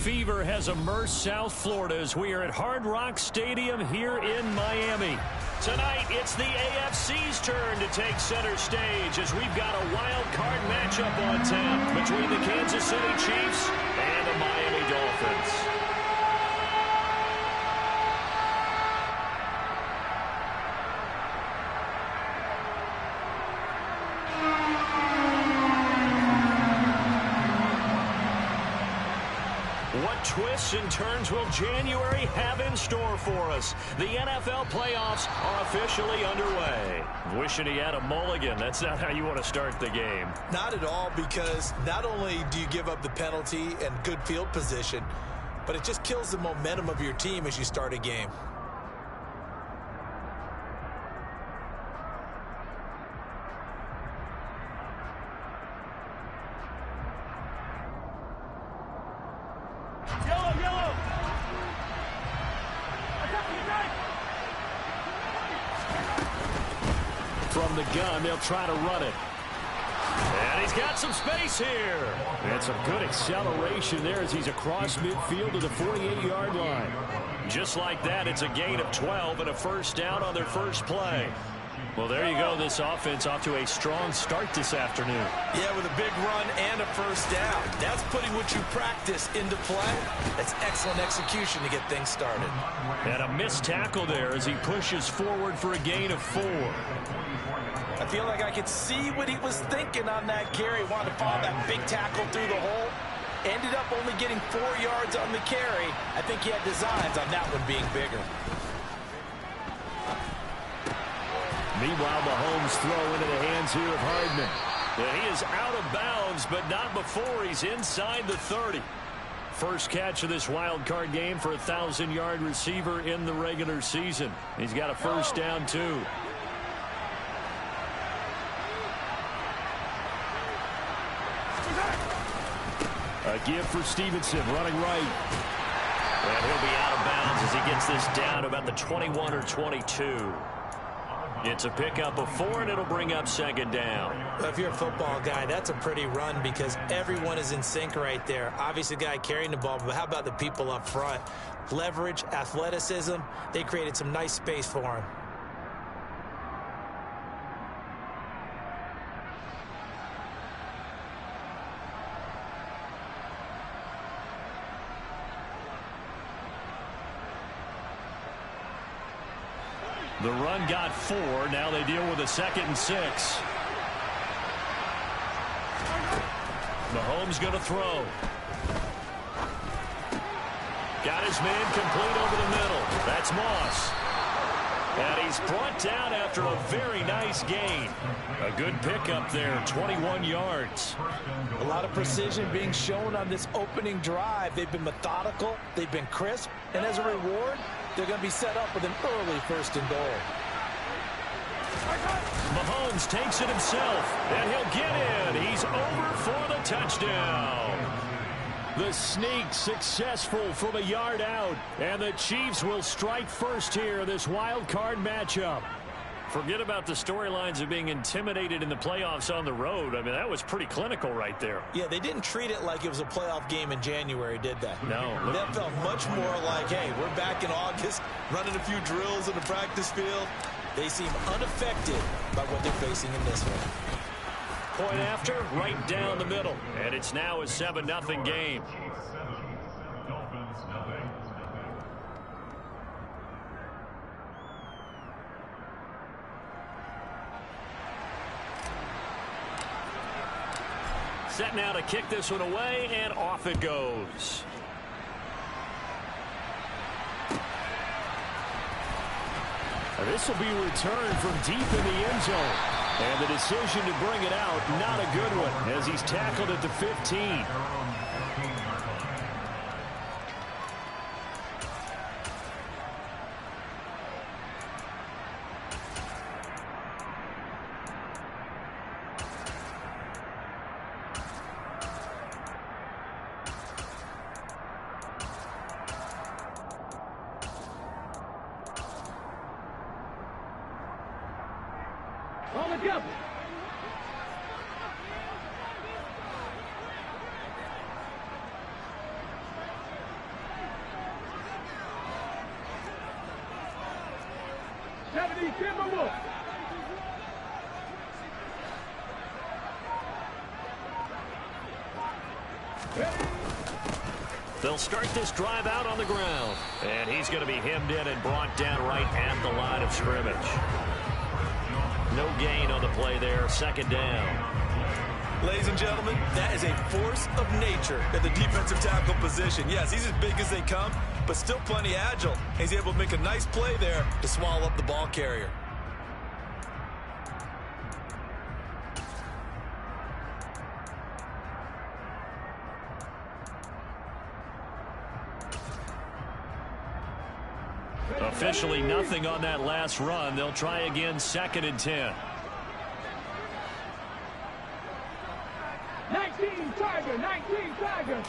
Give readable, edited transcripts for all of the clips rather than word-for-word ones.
fever has immersed South Florida as we are at Hard Rock Stadium here in Miami. Tonight, it's the AFC's turn to take center stage as we've got a wild card matchup on tap between the Kansas City Chiefs and the Miami Dolphins. What twists and turns will January have in store for us? The NFL playoffs are officially underway. Wishing he had a mulligan. That's not how you want to start the game. Not at all, because not only do you give up the penalty and good field position, but it just kills the momentum of your team as you start a game. From the gun, they'll try to run it. And he's got some space here. And some good acceleration there as he's across midfield to the 48-yard line. Just like that, it's a gain of 12 and a first down on their first play. Well, there you go. This offense off to a strong start this afternoon. Yeah, with a big run and a first down. That's putting what you practice into play. That's excellent execution to get things started. And a missed tackle there as he pushes forward for a gain of 4. I feel like I could see what he was thinking on that carry. Wanted to follow that big tackle through the hole. Ended up only getting 4 yards on the carry. I think he had designs on that one being bigger. Meanwhile, Mahomes throw into the hands here of Hardman. And he is out of bounds, but not before he's inside the 30. First catch of this wild card game for a 1,000-yard receiver in the regular season. He's got a first down, too. A give for Stevenson, running right. And he'll be out of bounds as he gets this down to about the 21 or 22. It's a pickup of 4, and it'll bring up second down. If you're a football guy, that's a pretty run because everyone is in sync right there. Obviously, the guy carrying the ball, but how about the people up front? Leverage, athleticism, they created some nice space for him. The run got 4. Now they deal with a 2nd and 6. Mahomes going to throw. Got his man complete over the middle. That's Moss. And he's brought down after a very nice gain. A good pickup there, 21 yards. A lot of precision being shown on this opening drive. They've been methodical, they've been crisp, and as a reward, they're going to be set up with an early 1st and goal. Mahomes takes it himself, and he'll get in. He's over for the touchdown. The sneak successful from a yard out, and the Chiefs will strike first here in this wild card matchup. Forget about the storylines of being intimidated in the playoffs on the road. I mean, that was pretty clinical right there. Yeah, they didn't treat it like it was a playoff game in January, did they? No. That felt much more like, hey, we're back in August, running a few drills in the practice field. They seem unaffected by what they're facing in this one. Point after, right down the middle. And it's now a 7-0 game. Set now to kick this one away, and off it goes. This will be returned from deep in the end zone. And the decision to bring it out, not a good one, as he's tackled at the 15. They'll start this drive out on the ground. And he's going to be hemmed in and brought down right at the line of scrimmage. No gain on the play there. Second down. Ladies and gentlemen, that is a force of nature at the defensive tackle position. Yes, he's as big as they come, but still plenty agile. He's able to make a nice play there to swallow up the ball carrier. Officially nothing on that last run. They'll try again, 2nd and 10. 19 Tiger.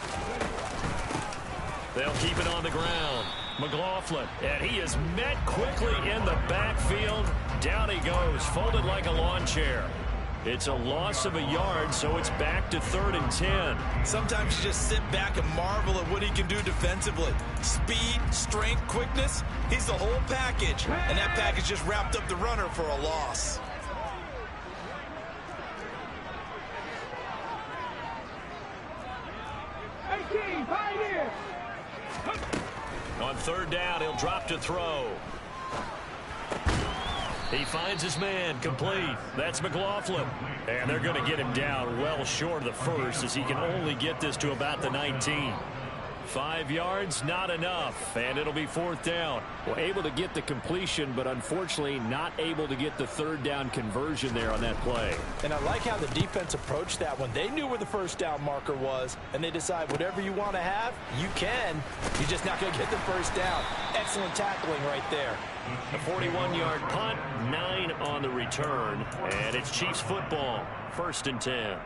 They'll keep it on the ground. McLaughlin, and he is met quickly in the backfield. Down he goes, folded like a lawn chair. It's a loss of a yard, so it's back to 3rd and 10. Sometimes you just sit back and marvel at what he can do defensively. Speed, strength, quickness, he's the whole package. And that package just wrapped up the runner for a loss. On 3rd down, he'll drop to throw. He finds his man, complete. That's McLaughlin. And they're going to get him down well short of the first, as he can only get this to about the 19. 5 yards, not enough, and it'll be 4th down. Well, able to get the completion, but unfortunately not able to get the 3rd down conversion there on that play. And I like how the defense approached that one. They knew where the 1st down marker was, and they decide whatever you want to have, you can. You're just not going to get the 1st down. Excellent tackling right there. A 41-yard punt, 9 on the return, and it's Chiefs football, 1st and 10.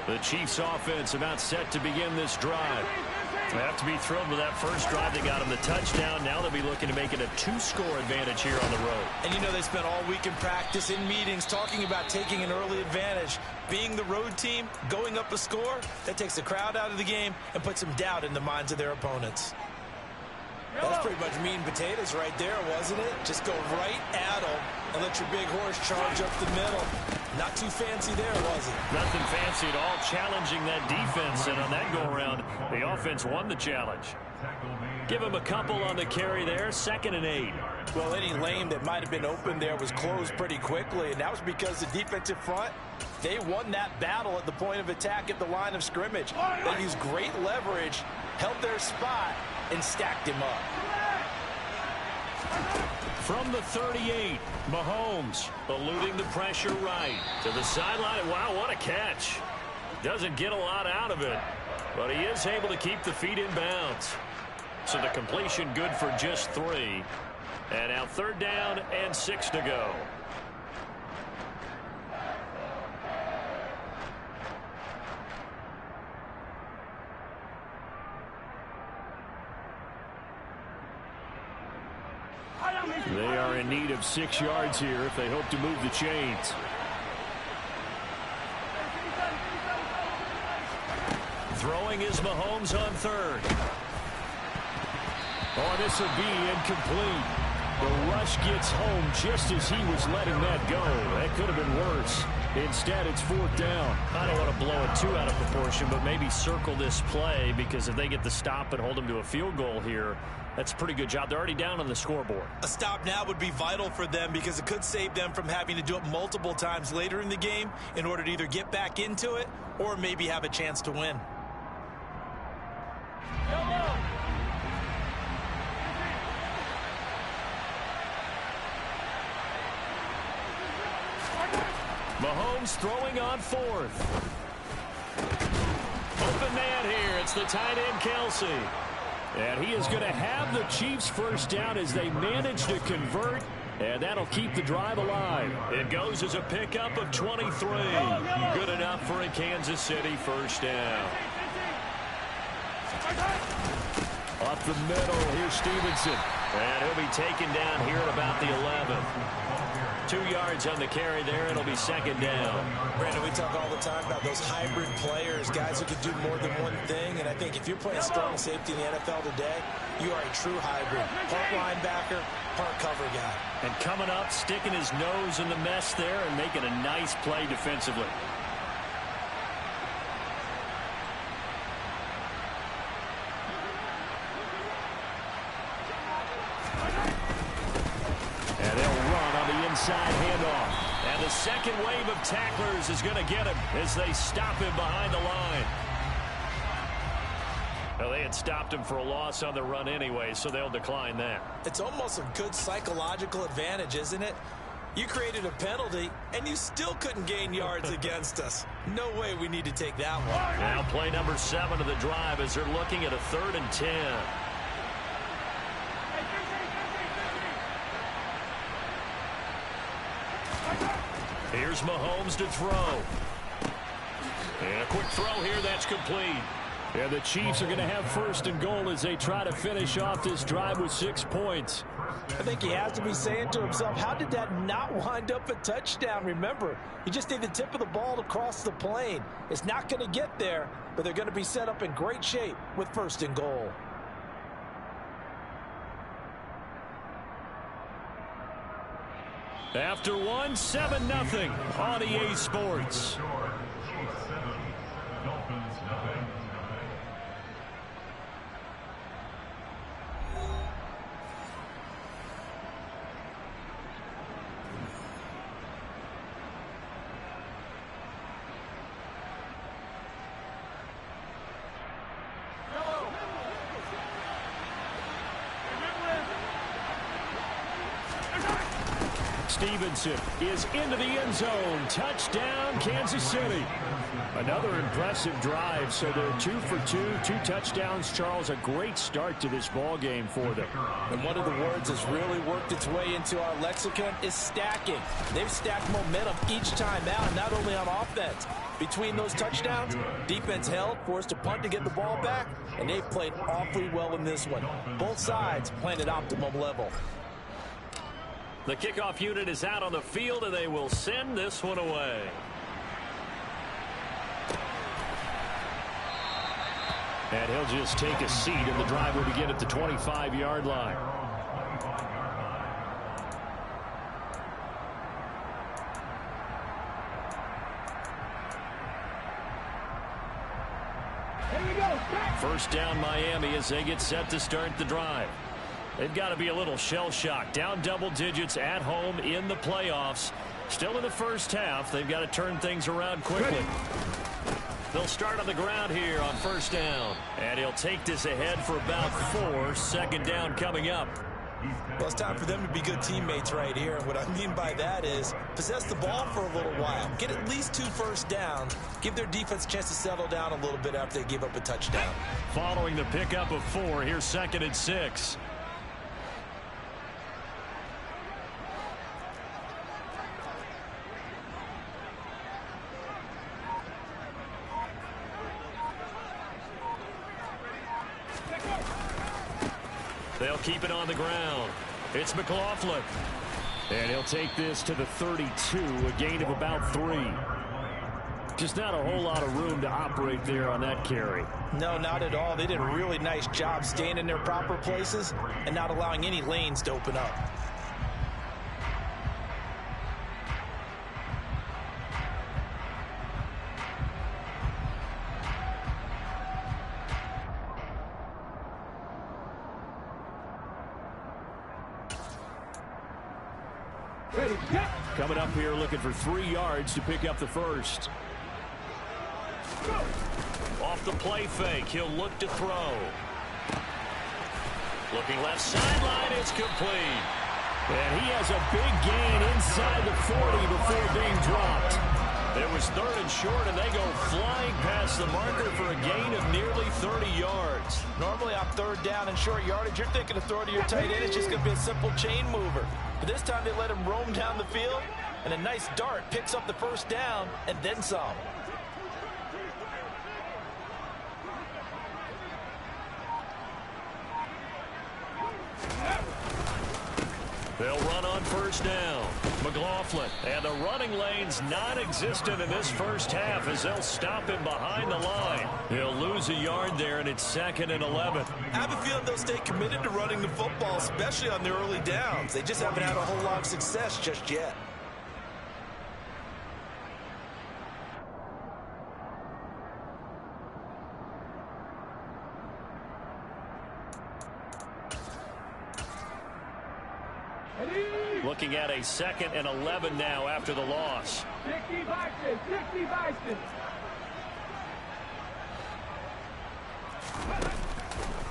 The Chiefs offense about set to begin this drive. They have to be thrilled with that first drive. They got him the touchdown. Now they'll be looking to make it a 2-score advantage here on the road. And you know they spent all week in practice, in meetings, talking about taking an early advantage. Being the road team, going up a score, that takes the crowd out of the game and puts some doubt in the minds of their opponents. That's pretty much meat and potatoes right there, wasn't it? Just go right at them and let your big horse charge up the middle. Not too fancy there, was it? Nothing fancy at all, challenging that defense. And on that go-around, the offense won the challenge. Give him a couple on the carry there, 2nd and 8. Well, any lane that might have been open there was closed pretty quickly, and that was because the defensive front, they won that battle at the point of attack at the line of scrimmage. They used great leverage, held their spot, and stacked him up. From the 38, Mahomes eluding the pressure right to the sideline. Wow, what a catch. Doesn't get a lot out of it, but he is able to keep the feet in bounds. So the completion good for just 3. And now 3rd down and 6 to go. They are in need of 6 yards here if they hope to move the chains. Throwing is Mahomes on 3rd. Oh, this will be incomplete. The rush gets home just as he was letting that go. That could have been worse. Instead, it's 4th down. I don't want to blow it too out of proportion, but maybe circle this play, because if they get the stop and hold them to a field goal here, that's a pretty good job. They're already down on the scoreboard. A stop now would be vital for them, because it could save them from having to do it multiple times later in the game in order to either get back into it or maybe have a chance to win. Mahomes throwing on 4th. Open man here. It's the tight end, Kelsey. And he is going to have the Chiefs 1st down as they manage to convert. And that'll keep the drive alive. It goes as a pickup of 23. Good enough for a Kansas City 1st down. Up the middle, here's Stevenson. And he'll be taken down here at about the 11. 2 yards on the carry there. It'll be second down. Brandon, we talk all the time about those hybrid players, guys who can do more than one thing. And I think if you're playing strong safety in the NFL today, you are a true hybrid. Part linebacker, part cover guy. And coming up, sticking his nose in the mess there and making a nice play defensively. And they'll run on the inside handoff. And the second wave of tacklers is going to get him as they stop him behind the line. Well, they had stopped him for a loss on the run anyway, so they'll decline that. It's almost a good psychological advantage, isn't it? You created a penalty, and you still couldn't gain yards against us. No way we need to take that one. Now play number 7 of the drive as they're looking at a 3rd and 10. Here's Mahomes to throw. And a quick throw here, that's complete. And the Chiefs are going to have 1st and goal as they try to finish off this drive with 6 points. I think he has to be saying to himself, how did that not wind up a touchdown? Remember, you just need the tip of the ball to cross the plane. It's not going to get there, but they're going to be set up in great shape with 1st and goal. After 1, 7-0 on EA Sports. Stevenson is into the end zone. Touchdown, Kansas City. Another impressive drive. So they're 2 for 2, 2 touchdowns. Charles, a great start to this ball game for them. And one of the words that's really worked its way into our lexicon is stacking. They've stacked momentum each time out, not only on offense. Between those touchdowns, defense held, forced a punt to get the ball back, and they've played awfully well in this one. Both sides playing at optimum level. The kickoff unit is out on the field, and they will send this one away. And he'll just take a seat, and the drive will begin at the 25-yard line. First down, Miami, as they get set to start the drive. They've got to be a little shell-shocked. Down double digits at home in the playoffs. Still in the first half. They've got to turn things around quickly. They'll start on the ground here on 1st down. And he'll take this ahead for about 4. 2nd down coming up. Well, it's time for them to be good teammates right here. And what I mean by that is possess the ball for a little while. Get at least 2 first downs. Give their defense a chance to settle down a little bit after they give up a touchdown. Following the pickup of 4, here's 2nd and 6. They'll keep it on the ground. It's McLaughlin. And he'll take this to the 32, a gain of about 3. Just not a whole lot of room to operate there on that carry. No, not at all. They did a really nice job staying in their proper places and not allowing any lanes to open up. Coming up here looking for 3 yards to pick up the first. Off the play fake, he'll look to throw. Looking left sideline, it's complete. And he has a big gain inside the 40 before being dropped. It was 3rd and short, and they go flying past the marker for a gain of nearly 30 yards. Normally on 3rd down and short yardage, you're thinking of throwing to your tight end. It's just going to be a simple chain mover. But this time they let him roam down the field, and a nice dart picks up the first down and then some. They'll run on first down. McLaughlin, and the running lane's non-existent in this first half as they'll stop him behind the line. He'll lose a yard there, and it's 2nd and 11. I have a feeling they'll stay committed to running the football, especially on their early downs. They just haven't had a whole lot of success just yet. Looking at a 2nd and 11 now after the loss. 60 Bison, 60 Bison.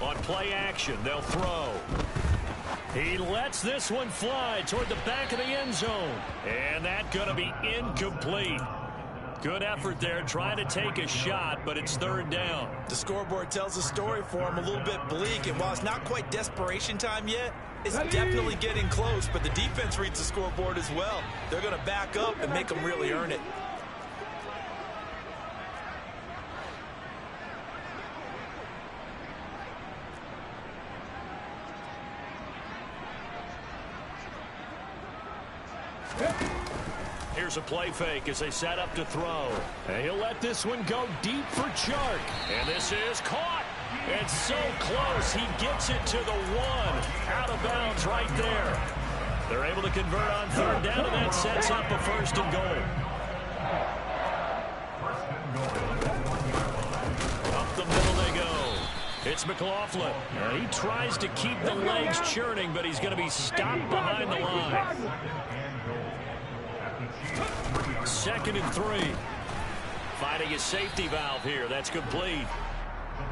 On play action, they'll throw. He lets this one fly toward the back of the end zone. And that's going to be incomplete. Good effort there trying to take a shot, but it's 3rd down. The scoreboard tells a story for him, a little bit bleak, and while it's not quite desperation time yet, it's definitely getting close, but the defense reads the scoreboard as well. They're going to back up and make them really earn it. Here's a play fake as they set up to throw. And he'll let this one go deep for Chark. And this is caught. It's so close. He gets it to the 1. Out of bounds right there. They're able to convert on 3rd down, and that sets up a 1st and goal. Up the middle they go. It's McLaughlin. He tries to keep the legs churning, but he's going to be stopped behind the line. 2nd and 3. Finding a safety valve here. That's complete.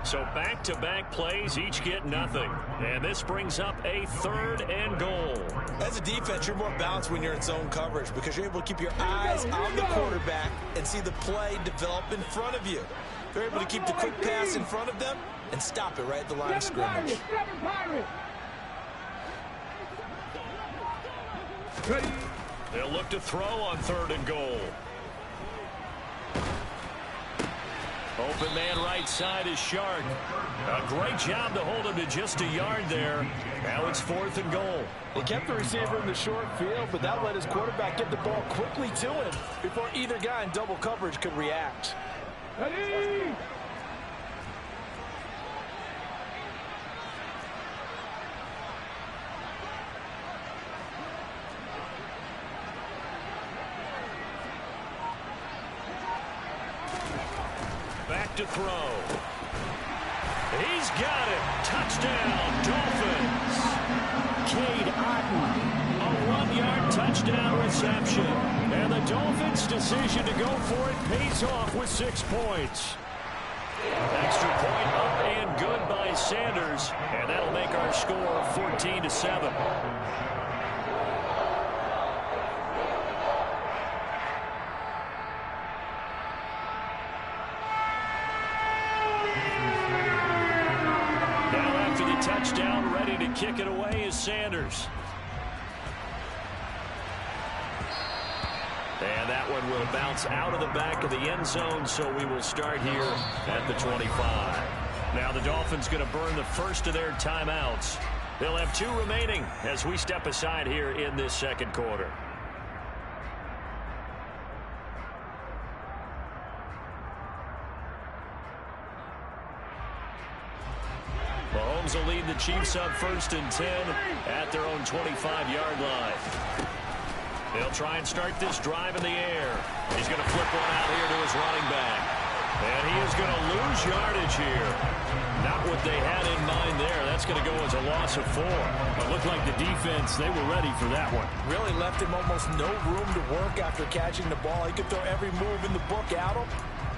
So back-to-back plays, each get nothing. And this brings up a 3rd and goal. As a defense, you're more balanced when you're in zone coverage because you're able to keep your eyes on the quarterback and see the play develop in front of you. They're able to keep the quick pass in front of them and stop it right at the line of scrimmage. They'll look to throw on 3rd and goal. Open man right side is Shark. A great job to hold him to just a yard there. Now it's 4th and goal. They kept the receiver in the short field, but that let his quarterback get the ball quickly to him before either guy in double coverage could react. Ready? Back to throw. He's got it. Touchdown, Dolphins. Cade Otton, a 1-yard touchdown reception. And the Dolphins' decision to go for it pays off with 6 points. Extra point up and good by Sanders. And that'll make our score 14-7. Touchdown, ready to kick it away is Sanders. And that one will bounce out of the back of the end zone, so we will start here at the 25. Now the Dolphins going to burn the first of their timeouts. They'll have 2 remaining as we step aside here in this 2nd quarter. Mahomes will lead the Chiefs up 1st and 10 at their own 25-yard line. They'll try and start this drive in the air. He's going to flip one out here to his running back. And he is going to lose yardage here. Not what they had in mind there. That's going to go as a loss of 4. It looked like the defense, they were ready for that one. Really left him almost no room to work after catching the ball. He could throw every move in the book at him.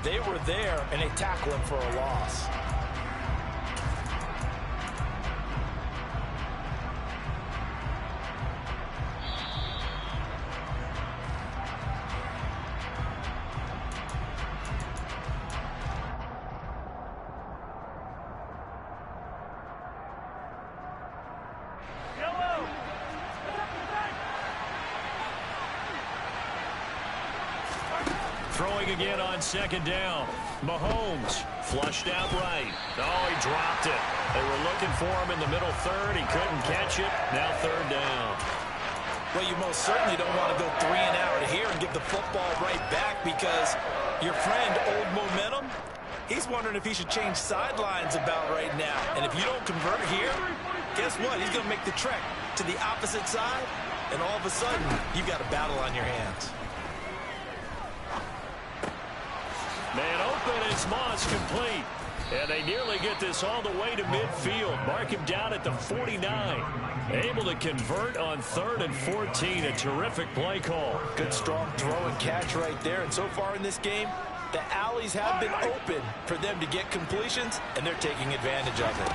They were there, and they tackled him for a loss. Throwing again on 2nd down. Mahomes flushed out right. Oh, he dropped it. They were looking for him in the middle 3rd. He couldn't catch it. Now 3rd down. Well, you most certainly don't want to go 3 and out here and give the football right back, because your friend, Old Momentum, he's wondering if he should change sidelines about right now. And if you don't convert here, guess what? He's going to make the trek to the opposite side, and all of a sudden, you've got a battle on your hands. Man open, it's Moss complete. And they nearly get this all the way to midfield. Mark him down at the 49. Able to convert on 3rd and 14. A terrific play call. Good strong throw and catch right there. And so far in this game, the alleys have been open for them to get completions, and they're taking advantage of it.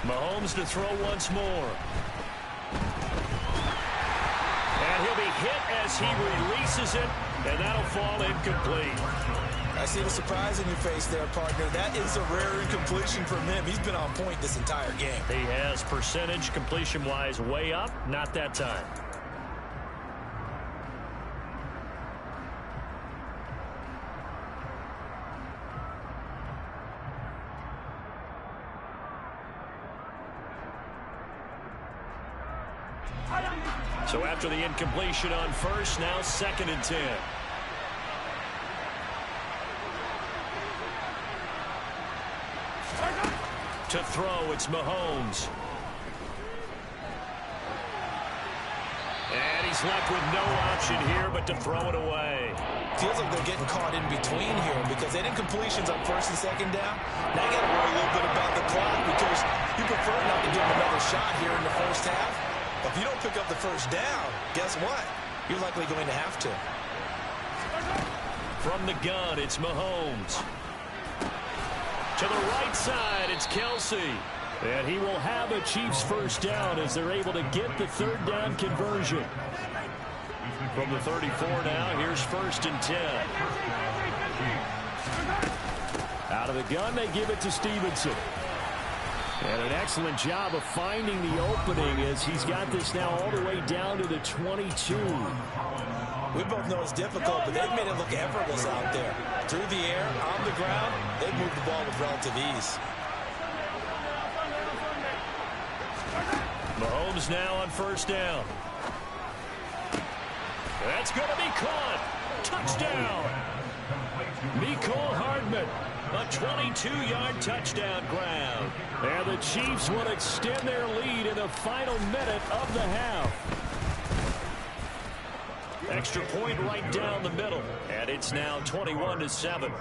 Mahomes to throw once more. And he'll be hit as he releases it, and that'll fall incomplete. I see the surprise in your face there, partner. That is a rare incompletion from him. He's been on point this entire game. He has percentage completion-wise way up. Not that time. So after the incompletion on first, now 2nd and 10. To throw, it's Mahomes. And he's left with no option here but to throw it away. Feels like they're getting caught in between here, because they did completions on 1st and 2nd down. Now you got to worry a little bit about the clock, because you prefer not to give them another shot here in the first half. But if you don't pick up the 1st down, guess what? You're likely going to have to. From the gun, it's Mahomes. To the right side, it's Kelsey. And he will have a Chiefs 1st down as they're able to get the 3rd down conversion. From the 34 now, here's 1st and 10. Out of the gun, they give it to Stevenson. And an excellent job of finding the opening as he's got this now all the way down to the 22. We both know it's difficult, but they've made it look effortless out there. Through the air, on the ground, they've moved the ball with relative ease. Mahomes now on 1st down. That's going to be caught. Touchdown. Mecole Hardman, a 22-yard touchdown grab. And the Chiefs will extend their lead in the final minute of the half. Extra point right down the middle, and it's now 21-7.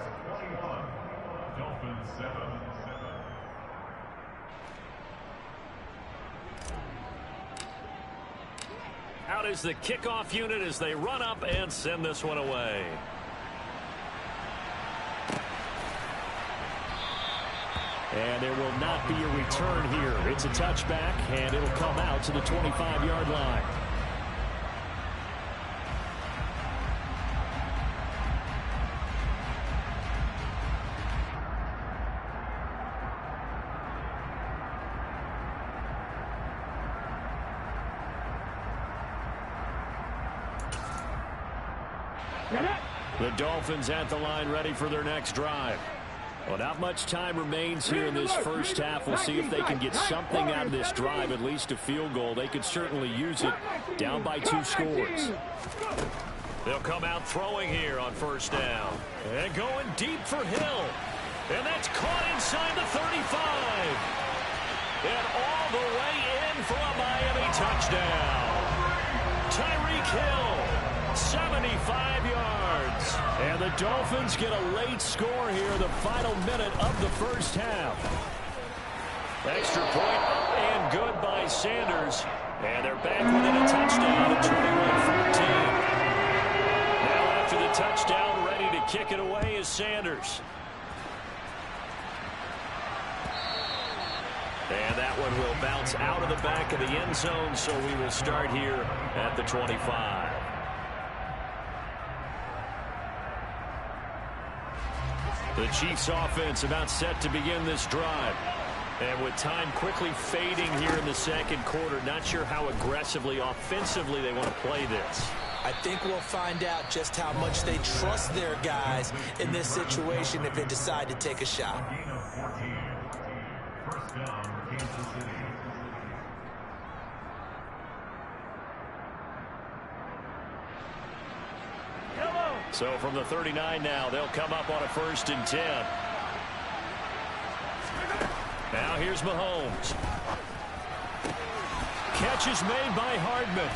Out is the kickoff unit as they run up and send this one away. And there will not be a return here. It's a touchback, and it'll come out to the 25-yard line. The Dolphins at the line, ready for their next drive. Well, not much time remains here in this first half. We'll see if they can get something out of this drive, at least a field goal. They could certainly use it, down by 2 scores. They'll come out throwing here on 1st down. And going deep for Hill. And that's caught inside the 35. And all the way in for a Miami touchdown. Tyreek Hill, 75 yards. And the Dolphins get a late score here in the final minute of the first half. Extra point up and good by Sanders. And they're back within a touchdown at 21-14. Now after the touchdown, ready to kick it away is Sanders. And that one will bounce out of the back of the end zone, so we will start here at the 25. The Chiefs offense about set to begin this drive. And with time quickly fading here in the second quarter, not sure how aggressively, offensively they want to play this. I think we'll find out just how much they trust their guys in this situation if they decide to take a shot. So from the 39 now, they'll come up on a 1st and 10. Now here's Mahomes. Catch is made by Hardman.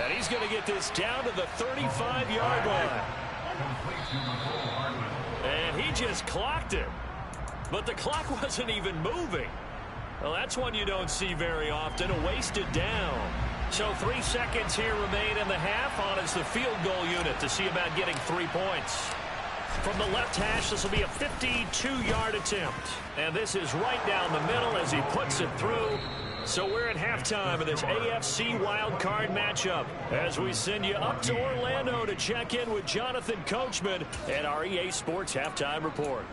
And he's going to get this down to the 35-yard line. And he just clocked it. But the clock wasn't even moving. Well, that's one you don't see very often, a wasted down. So 3 seconds here remain in the half on as the field goal unit to see about getting 3 points. From the left hash, this will be a 52-yard attempt. And this is right down the middle as he puts it through. So we're at halftime of this AFC wildcard matchup as we send you up to Orlando to check in with Jonathan Coachman and our EA Sports Halftime Report.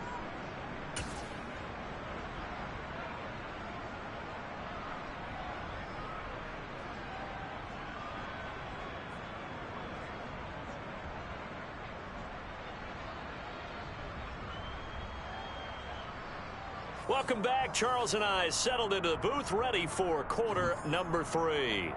Welcome back. Charles and I settled into the booth, ready for quarter number 3.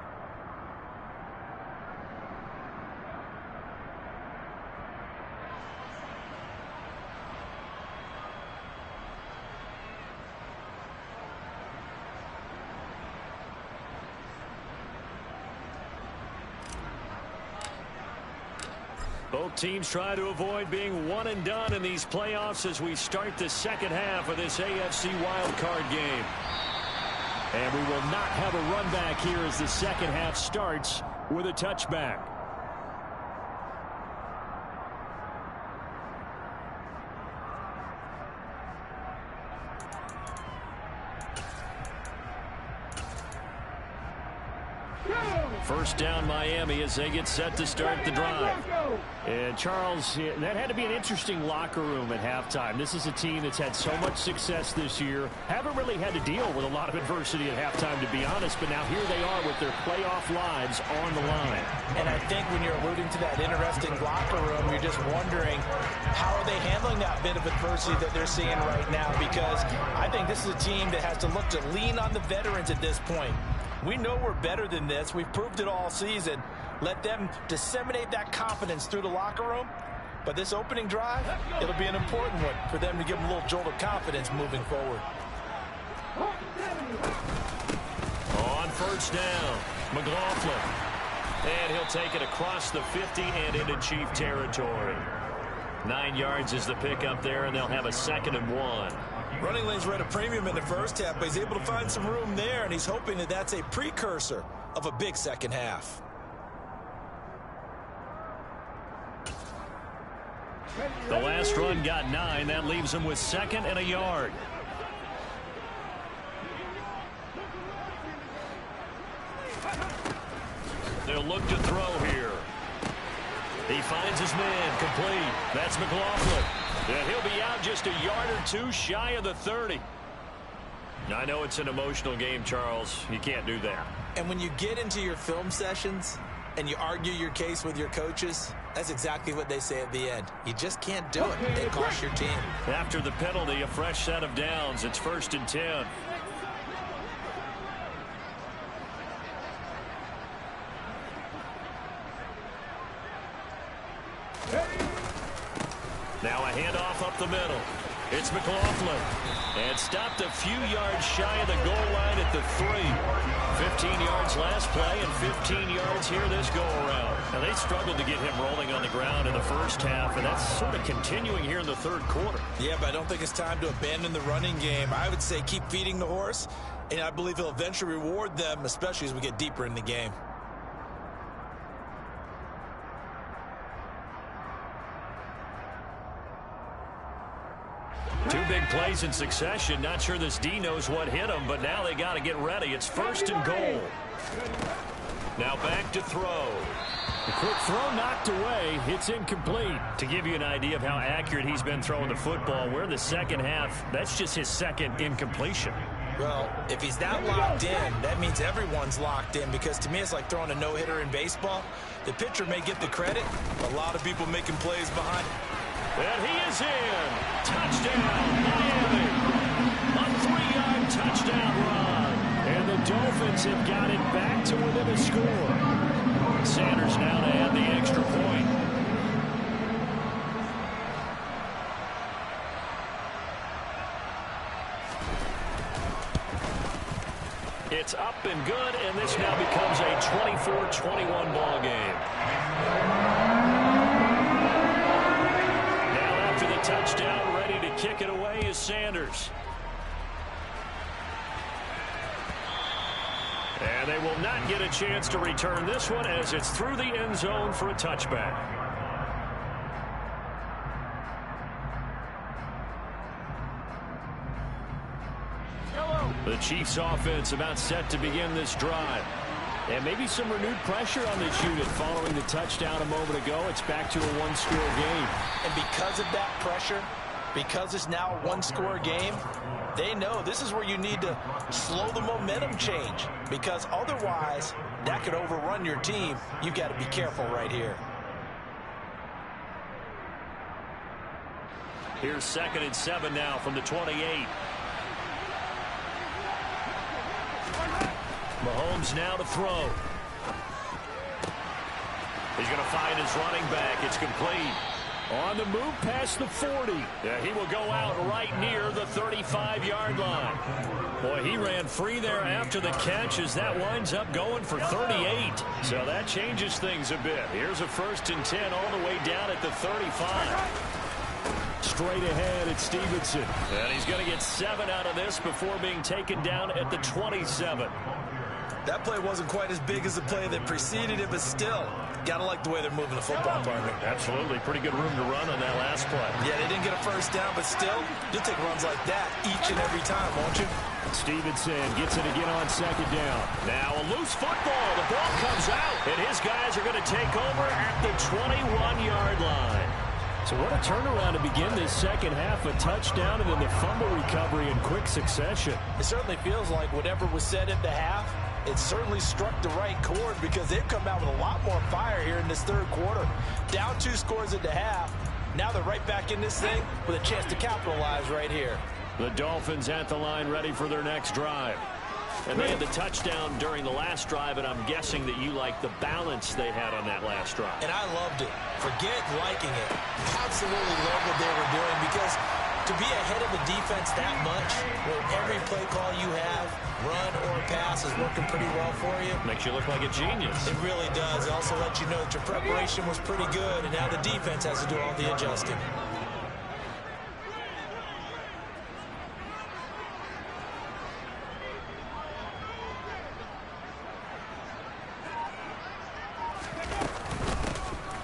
Both teams try to avoid being one and done in these playoffs as we start the second half of this AFC wildcard game. And we will not have a run back here as the second half starts with a touchback. First down Miami as they get set to start the drive. And Charles, that had to be an interesting locker room at halftime. This is a team that's had so much success this year. Haven't really had to deal with a lot of adversity at halftime, to be honest. But now here they are with their playoff lives on the line. And I think when you're alluding to that interesting locker room, you're just wondering how are they handling that bit of adversity that they're seeing right now? Because I think this is a team that has to look to lean on the veterans at this point. We know we're better than this. We've proved it all season. Let them disseminate that confidence through the locker room. But this opening drive, it'll be an important one for them to give them a little jolt of confidence moving forward. On first down, McLaughlin. And he'll take it across the 50 and into Chief territory. 9 yards is the pickup there, and they'll have a 2nd and 1. Running lanes were at a premium in the first half, but he's able to find some room there, and he's hoping that that's a precursor of a big second half. The last run got 9. That leaves him with 2nd and a yard. They'll look to throw here. He finds his man complete. That's McLaughlin. And he'll be out just a yard or 2 shy of the 30. I know it's an emotional game, Charles. You can't do that. And when you get into your film sessions and you argue your case with your coaches, that's exactly what they say at the end. You just can't do it. It costs your team. After the penalty, a fresh set of downs. It's 1st and 10. Now a handoff up the middle. It's McLaughlin. And stopped a few yards shy of the goal line at the 3. 15 yards last play and 15 yards here this go-around. Now they struggled to get him rolling on the ground in the first half, and that's sort of continuing here in the 3rd quarter. Yeah, but I don't think it's time to abandon the running game. I would say keep feeding the horse, and I believe he'll eventually reward them, especially as we get deeper in the game. Two big plays in succession. Not sure this D knows what hit him, but now they got to get ready. It's 1st and goal. Now back to throw. A quick throw knocked away. It's incomplete. To give you an idea of how accurate he's been throwing the football, we're in the second half. That's just his 2nd incompletion. Well, if he's that locked in, that means everyone's locked in, because to me it's like throwing a no-hitter in baseball. The pitcher may get the credit, but a lot of people making plays behind it. And he is in. Touchdown, Miami. A 3-yard touchdown run. And the Dolphins have got it back to within a score. Sanders now to add the extra point. It's up and good, and this now becomes a 24-21 ball game. Now after the touchdown, ready to kick it away is Sanders. And they will not get a chance to return this one as it's through the end zone for a touchback. The Chiefs offense about set to begin this drive. And maybe some renewed pressure on this unit following the touchdown a moment ago. It's back to a one-score game. And because of that pressure, because it's now a one-score game, they know this is where you need to slow the momentum change, because otherwise that could overrun your team. You've got to be careful right here. Here's 2nd and 7 now from the 28. Mahomes now to throw. He's going to find his running back. It's complete. On the move past the 40. Yeah, he will go out right near the 35-yard line. Boy, he ran free there after the catch as that winds up going for 38. So that changes things a bit. Here's a 1st and 10 all the way down at the 35. Straight ahead, it's Stevenson. And he's going to get 7 out of this before being taken down at the 27. That play wasn't quite as big as the play that preceded it, but still, got to like the way they're moving the football, partner. Absolutely. Pretty good room to run on that last play. Yeah, they didn't get a 1st down, but still, you'll take runs like that each and every time, won't you? Stevenson gets it again on 2nd down. Now a loose football. The ball comes out, and his guys are going to take over at the 21-yard line. So what a turnaround to begin this second half. A touchdown and then the fumble recovery in quick succession. It certainly feels like whatever was said at the half, it certainly struck the right chord, because they've come out with a lot more fire here in this 3rd quarter. Down 2 scores at the half. Now they're right back in this thing with a chance to capitalize right here. The Dolphins at the line ready for their next drive. And they had the touchdown during the last drive, and I'm guessing that you like the balance they had on that last drive. And I loved it. Forget liking it. Absolutely love what they were doing, because to be ahead of the defense that much, where every play call you have, run or pass, is working pretty well for you. Makes you look like a genius. It really does. It also lets you know that your preparation was pretty good, and now the defense has to do all the adjusting.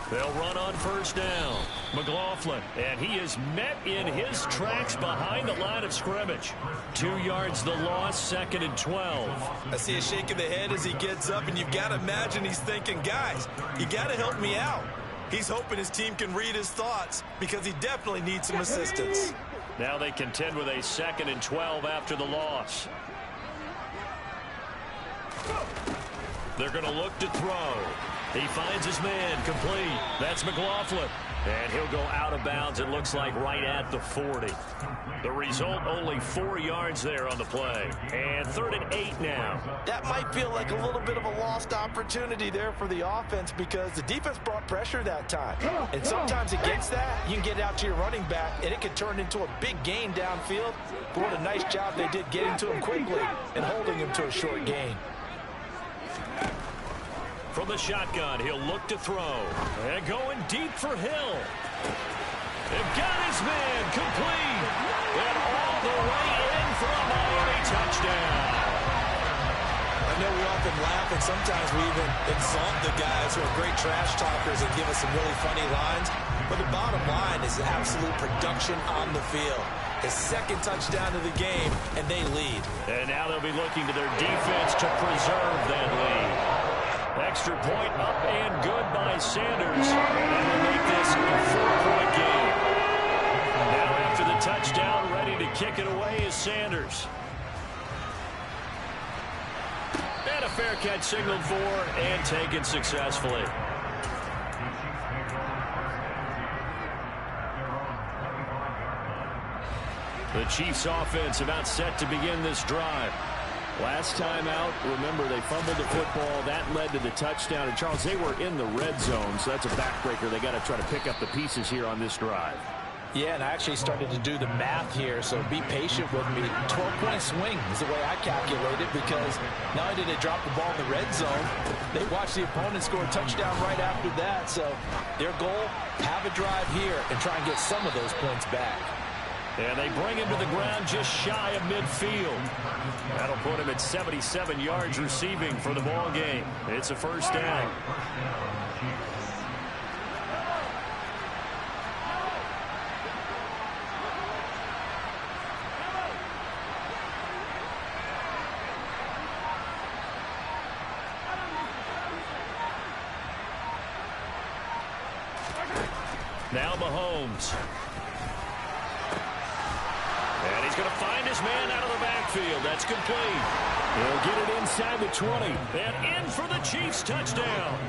They'll run on 1st down. McLaughlin, and he is met in his tracks behind the line of scrimmage. 2 yards the loss, 2nd and 12. I see a shake of the head as he gets up, and you've got to imagine he's thinking, guys, you got to help me out. He's hoping his team can read his thoughts, because he definitely needs some assistance. Now they contend with a 2nd and 12 after the loss. They're going to look to throw. He finds his man, complete. That's McLaughlin. And he'll go out of bounds, it looks like, right at the 40. The result, only 4 yards there on the play. And 3rd and 8 now. That might feel like a little bit of a lost opportunity there for the offense, because the defense brought pressure that time. And sometimes against that, you can get out to your running back, and it can turn into a big gain downfield. But what a nice job they did getting to him quickly and holding him to a short gain. From the shotgun, he'll look to throw. And going deep for Hill. They've got his man, complete. And all the way in for a Miami touchdown. I know we often laugh, and sometimes we even insult the guys who are great trash talkers and give us some really funny lines. But the bottom line is absolute production on the field. His 2nd touchdown of the game, and they lead. And now they'll be looking to their defense to preserve that lead. Extra point up and good by Sanders. And will make this a 4-point game. Now after the touchdown, ready to kick it away is Sanders. And a fair catch signaled for and taken successfully. The Chiefs offense about set to begin this drive. Last time out, remember, they fumbled the football. That led to the touchdown. And, Charles, they were in the red zone, so that's a backbreaker. They got to try to pick up the pieces here on this drive. Yeah, and I actually started to do the math here, so be patient with me. 12-point swing is the way I calculate it, because not only did they drop the ball in the red zone, they watched the opponent score a touchdown right after that. So their goal, have a drive here and try and get some of those points back. And they bring him to the ground just shy of midfield. That'll put him at 77 yards receiving for the ball game. It's a first down. Now Mahomes. And he's going to find his man out of the backfield. That's complete. He'll get it inside the 20. And in for the Chiefs touchdown.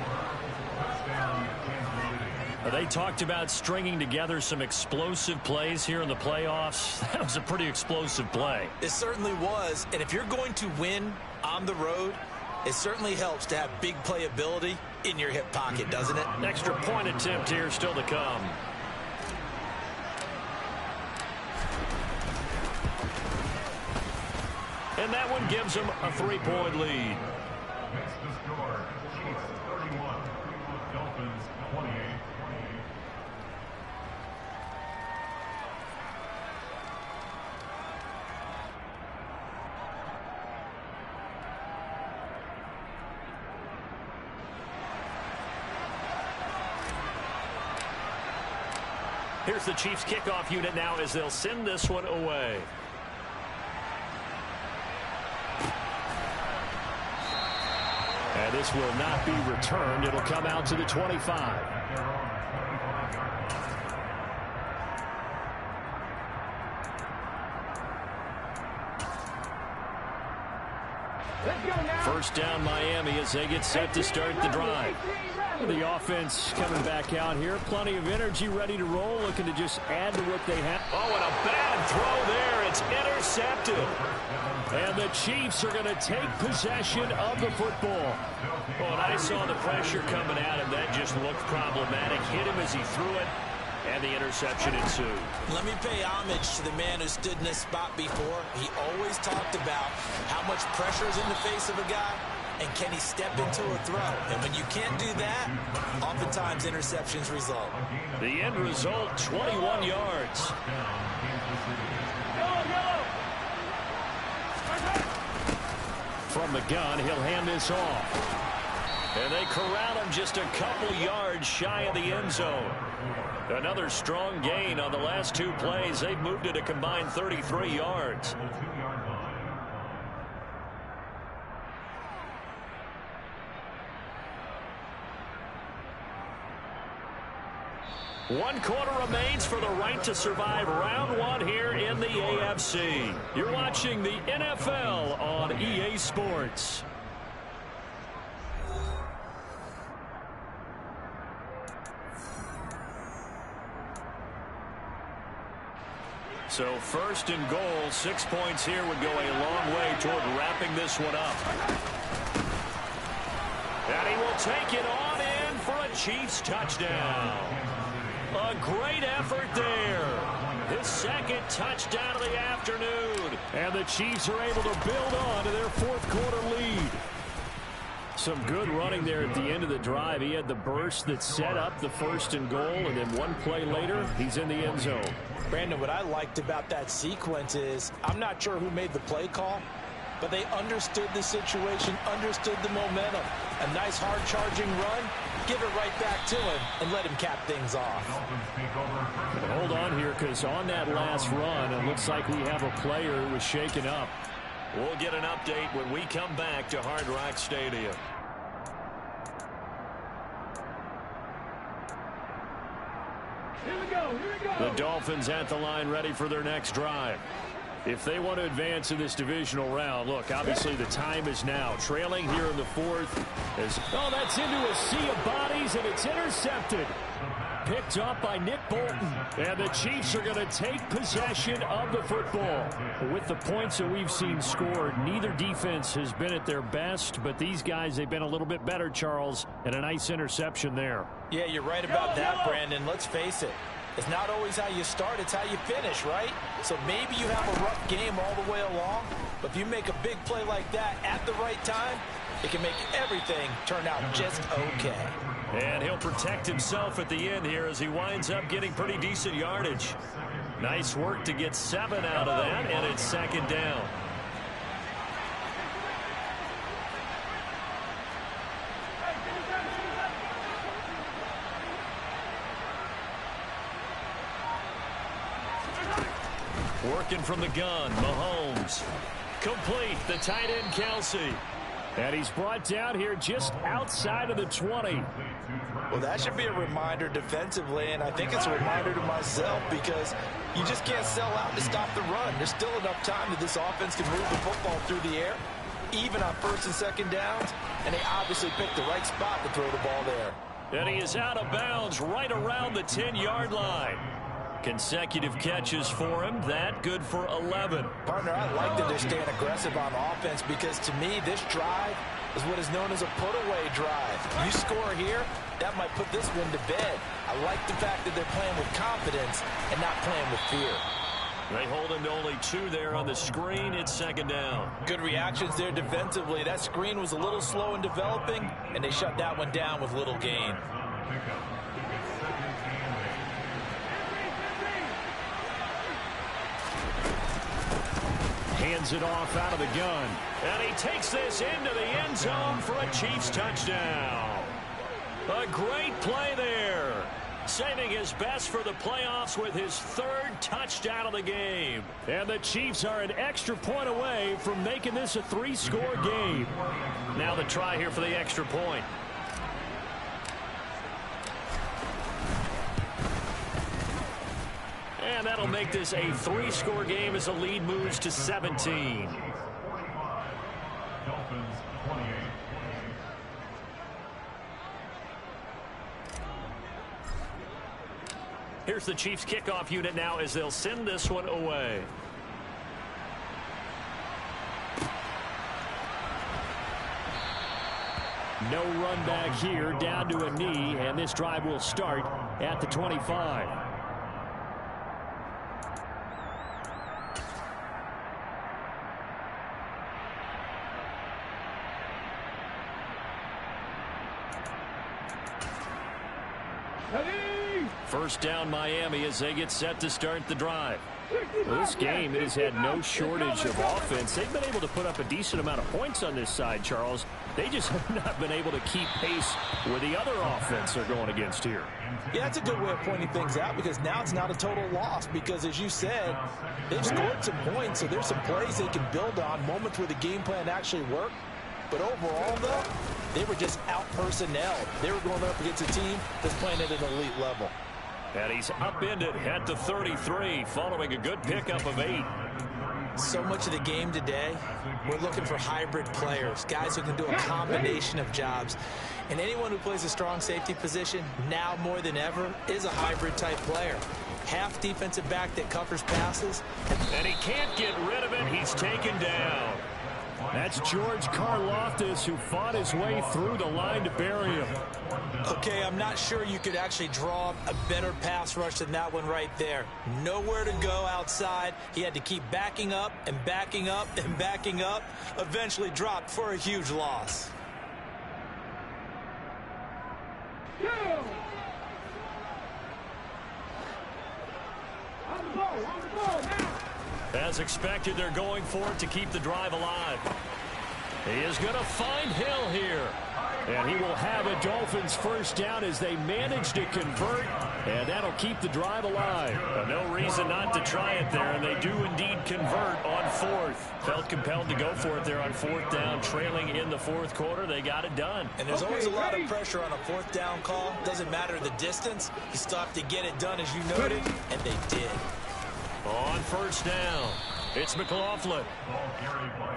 They talked about stringing together some explosive plays here in the playoffs. That was a pretty explosive play. It certainly was. And if you're going to win on the road, it certainly helps to have big playability in your hip pocket, doesn't it? An extra point attempt here still to come. And that one gives them a 3-point lead. Next to score, Chiefs 31, Dolphins 28. Here's the Chiefs kickoff unit now as they'll send this one away. And this will not be returned. It'll come out to the 25. First down Miami as they get set to start the drive. The offense coming back out here. Plenty of energy, ready to roll, looking to just add to what they have. Oh, and a bad throw there. It's intercepted. And the Chiefs are going to take possession of the football. Oh, and I saw the pressure coming at him. That just looked problematic. Hit him as he threw it, and the interception ensued. Let me pay homage to the man who stood in this spot before. He always talked about how much pressure is in the face of a guy, and can he step into a throw? And when you can't do that, oftentimes interceptions result. The end result, 21 yards. From the gun, he'll hand this off. And they corral him just a couple yards shy of the end zone. Another strong gain on the last two plays. They've moved it a combined 33 yards. One quarter remains for the right to survive round one here in the AFC. You're watching the NFL on EA Sports. So first and goal, 6 points here would go a long way toward wrapping this one up. And he will take it on in for a Chiefs touchdown. A great effort there. His second touchdown of the afternoon. And the Chiefs are able to build on to their fourth quarter lead. Some good running there at the end of the drive. He had the burst that set up the first and goal, and then one play later, he's in the end zone. Brandon, what I liked about that sequence is, I'm not sure who made the play call, but they understood the situation, understood the momentum. A nice hard-charging run, give it right back to him, and let him cap things off. But hold on here, because on that last run, it looks like we have a player who was shaken up. We'll get an update when we come back to Hard Rock Stadium. Here we go, here we go. The Dolphins at the line, ready for their next drive. If they want to advance in this divisional round, look, obviously the time is now. Trailing here in the fourth. Oh, that's into a sea of bodies, and it's intercepted. Picked up by Nick Bolton. And the Chiefs are going to take possession of the football. With the points that we've seen scored, neither defense has been at their best, but these guys, they've been a little bit better, Charles, and a nice interception there. Yeah, you're right about that, Brandon. Let's face it. It's not always how you start, it's how you finish, right? So maybe you have a rough game all the way along, but if you make a big play like that at the right time, it can make everything turn out just okay. And he'll protect himself at the end here as he winds up getting pretty decent yardage. Nice work to get 7 out of that, and it's 2nd down. Working from the gun, Mahomes. Complete, the tight end, Kelsey. And he's brought down here just outside of the 20. Well, that should be a reminder defensively, and I think it's a reminder to myself because you just can't sell out to stop the run. There's still enough time that this offense can move the football through the air, even on 1st and 2nd downs, and they obviously picked the right spot to throw the ball there. And he is out of bounds right around the 10-yard line. Consecutive catches for him. That good for 11. Partner, I like that they're staying aggressive on offense because to me, this drive is what is known as a put-away drive. You score here, that might put this one to bed. I like the fact that they're playing with confidence and not playing with fear. They hold him to only 2 there on the screen. It's 2nd down. Good reactions there defensively. That screen was a little slow in developing, and they shut that one down with little gain. Hands it off out of the gun. And he takes this into the end zone for a Chiefs touchdown. A great play there. Saving his best for the playoffs with his 3rd touchdown of the game. And the Chiefs are an extra point away from making this a 3-score game. Now the try here for the extra point. And that'll make this a 3-score game as the lead moves to 17. Here's the Chiefs kickoff unit now as they'll send this one away. No run back here, down to a knee, and this drive will start at the 25. First down Miami as they get set to start the drive. Well, this game has had no shortage of offense. They've been able to put up a decent amount of points on this side, Charles. They just have not been able to keep pace with the other offense they're going against here. Yeah, that's a good way of pointing things out because now it's not a total loss because, as you said, they've scored some points, so there's some plays they can build on, moments where the game plan actually worked. But overall, though, they were just out-personnel. They were going up against a team that's playing at an elite level. And he's upended at the 33 following a good pickup of 8. So much of the game today, we're looking for hybrid players, guys who can do a combination of jobs. And anyone who plays a strong safety position, now more than ever, is a hybrid type player. Half defensive back that covers passes. And he can't get rid of it. He's taken down. That's George Karlaftis, who fought his way through the line to bury him. Okay, I'm not sure you could actually draw a better pass rush than that one right there. Nowhere to go outside. He had to keep backing up and backing up and backing up. Eventually dropped for a huge loss. On the ball now. As expected, they're going for it to keep the drive alive. He is going to find Hill here. And he will have a Dolphins first down as they manage to convert. And that'll keep the drive alive. No reason not to try it there. And they do indeed convert on 4th. Felt compelled to go for it there on 4th down. Trailing in the 4th quarter. They got it done. And there's always a lot of pressure on a 4th down call. Doesn't matter the distance. You still have to get it done as you noted. And they did. On 1st down, it's McLaughlin.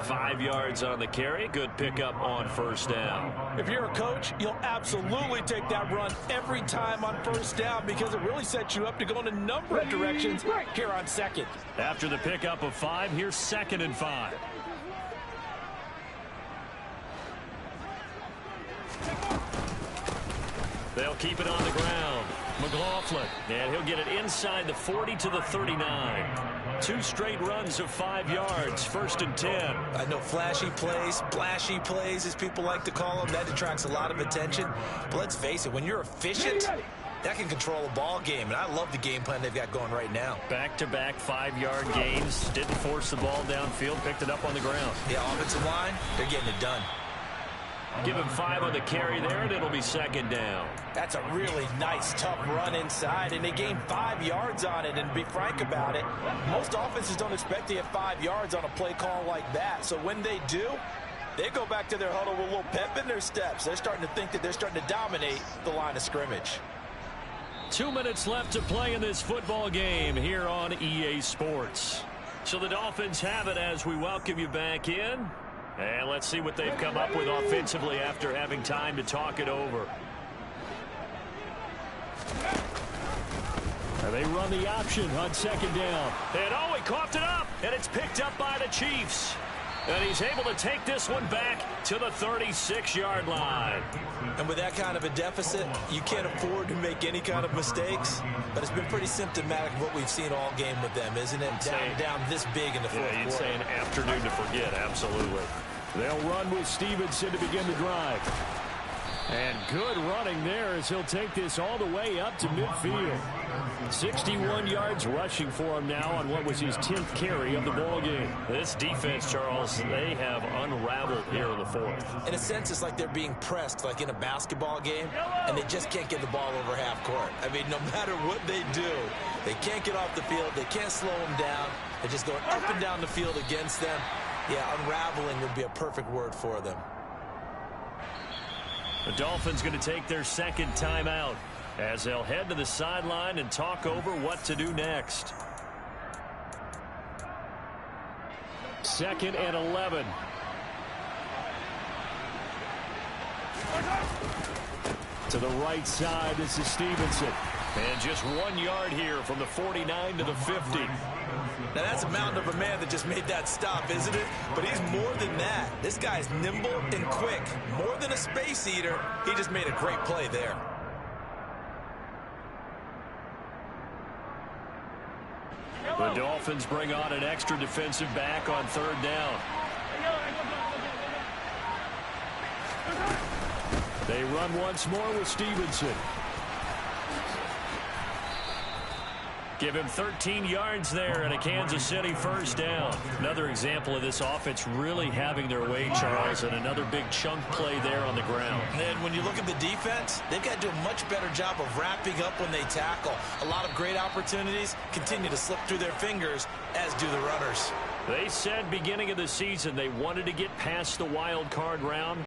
5 yards on the carry. Good pickup on 1st down. If you're a coach, you'll absolutely take that run every time on 1st down because it really sets you up to go in a number of directions here on 2nd. After the pickup of 5, here's 2nd and 5. They'll keep it on the ground. McLaughlin, and he'll get it inside the 40 to the 39. 2 straight runs of 5 yards, 1st and 10. I know flashy plays, splashy plays, as people like to call them, that attracts a lot of attention. But let's face it, when you're efficient, that can control a ball game. And I love the game plan they've got going right now. Back-to-back 5-yard gains. Didn't force the ball downfield, picked it up on the ground. Yeah, offensive line, they're getting it done. Give him 5 on the carry there, and it'll be 2nd down. That's a really nice, tough run inside, and they gained 5 yards on it. And to be frank about it, most offenses don't expect to get 5 yards on a play call like that. So when they do, they go back to their huddle with a little pep in their steps. They're starting to think that they're starting to dominate the line of scrimmage. 2 minutes left to play in this football game here on EA Sports. So the Dolphins have it as we welcome you back in. And let's see what they've come up with offensively after having time to talk it over. And they run the option on 2nd down. And oh, he coughed it up, and it's picked up by the Chiefs. And he's able to take this one back to the 36-yard line. And with that kind of a deficit, you can't afford to make any kind of mistakes. But it's been pretty symptomatic of what we've seen all game with them, isn't it? Down this big in the fourth quarter. You'd say an afternoon to forget, absolutely. They'll run with Stevenson to begin the drive. And good running there as he'll take this all the way up to midfield. 61 yards rushing for him now on what was his 10th carry of the ball game. This defense, Charles, they have unraveled here in the 4th. In a sense, it's like they're being pressed like in a basketball game, and they just can't get the ball over half court. I mean, no matter what they do, they can't get off the field. They can't slow them down. They're just going up and down the field against them. Yeah, unraveling would be a perfect word for them. The Dolphins going to take their 2nd timeout as they'll head to the sideline and talk over what to do next. 2nd and 11. To the right side, this is Stevenson. And just 1 yard here from the 49 to the 50. Now, that's a mountain of a man that just made that stop, isn't it? But he's more than that. This guy's nimble and quick. More than a space eater, he just made a great play there. The Dolphins bring on an extra defensive back on 3rd down. They run once more with Stevenson. Give him 13 yards there and a Kansas City 1st down. Another example of this offense really having their way, Charles, and another big chunk play there on the ground. And when you look at the defense, they've got to do a much better job of wrapping up when they tackle. A lot of great opportunities continue to slip through their fingers, as do the runners. They said beginning of the season they wanted to get past the wild card round.